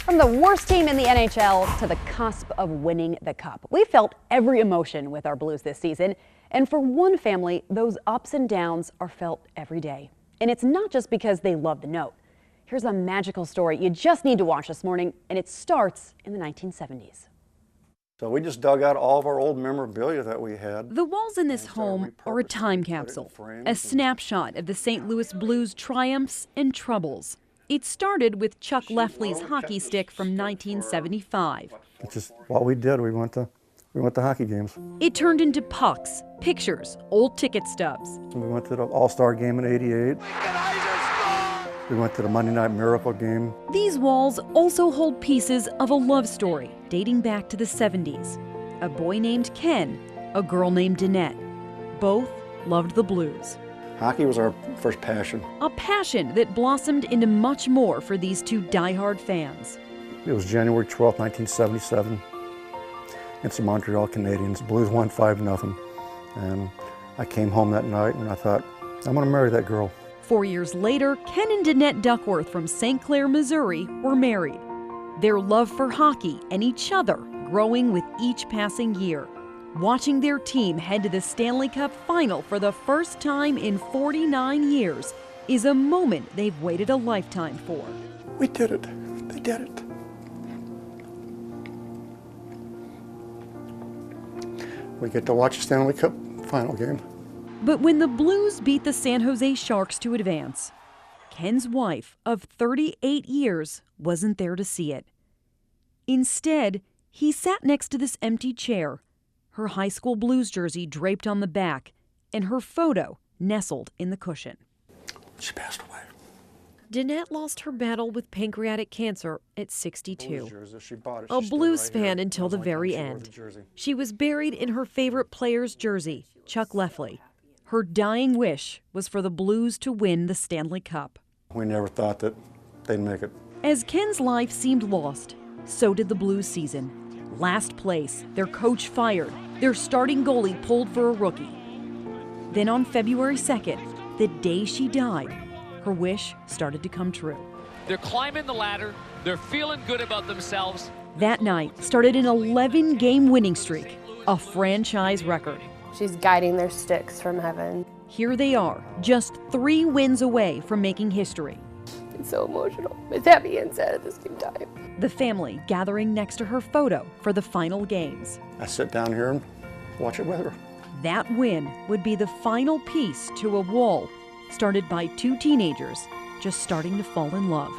From the worst team in the NHL to the cusp of winning the Cup, we felt every emotion with our Blues this season. And for one family, those ups and downs are felt every day. And it's not just because they love the note. Here's a magical story you just need to watch this morning, and it starts in the 1970s. So we just dug out all of our old memorabilia that we had. The walls in this home are a time capsule, a snapshot of the St. Louis Blues triumphs and troubles. It started with Chuck Lefley's hockey stick from 1975. It's just what we did. We went to hockey games. It turned into pucks, pictures, old ticket stubs. We went to the All-Star game in '88. We went to the Monday Night Miracle game. These walls also hold pieces of a love story dating back to the 70s. A boy named Ken, a girl named Danette. Both loved the Blues. Hockey was our first passion. A passion that blossomed into much more for these two diehard fans. It was January 12th, 1977. It's the Montreal Canadiens. Blues won 5-0. And I came home that night and I thought, I'm going to marry that girl. 4 years later, Ken and Danette Duckworth from St. Clair, Missouri were married. Their love for hockey and each other growing with each passing year. Watching their team head to the Stanley Cup final for the first time in 49 years is a moment they've waited a lifetime for. We did it. They did it. We get to watch the Stanley Cup final game. But when the Blues beat the San Jose Sharks to advance, Ken's wife of 38 years wasn't there to see it. Instead, he sat next to this empty chair, her high school Blues jersey draped on the back, and her photo nestled in the cushion. She passed away. Danette lost her battle with pancreatic cancer at 62. A Blues fan until the very end. She was buried in her favorite player's jersey, Chuck Lefley. Her dying wish was for the Blues to win the Stanley Cup. We never thought that they'd make it. As Ken's life seemed lost, so did the Blues season. Last place, their coach fired, their starting goalie pulled for a rookie. Then on February 2nd, the day she died, her wish started to come true. They're climbing the ladder, they're feeling good about themselves. That night started an 11-game winning streak, a franchise record. She's guiding their sticks from heaven. Here they are, just 3 wins away from making history. It's so emotional. It's happy and sad at the same time. The family gathering next to her photo for the final games. I sit down here and watch it with her. That win would be the final piece to a wall started by 2 teenagers just starting to fall in love.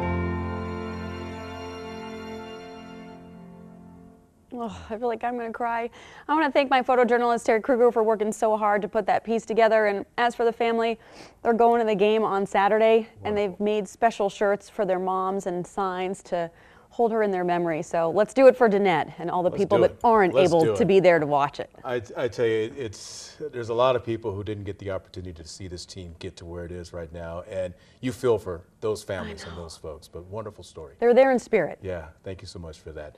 Oh, I feel like I'm going to cry. I want to thank my photojournalist Terry Kruger for working so hard to put that piece together. And as for the family, they're going to the game on Saturday, and they've made special shirts for their moms and signs to hold her in their memory. So let's do it for Danette and all the people that aren't able to be there to watch it. I tell you, there's a lot of people who didn't get the opportunity to see this team get to where it is right now, and you feel for those families and those folks. But wonderful story. They're there in spirit. Yeah, thank you so much for that.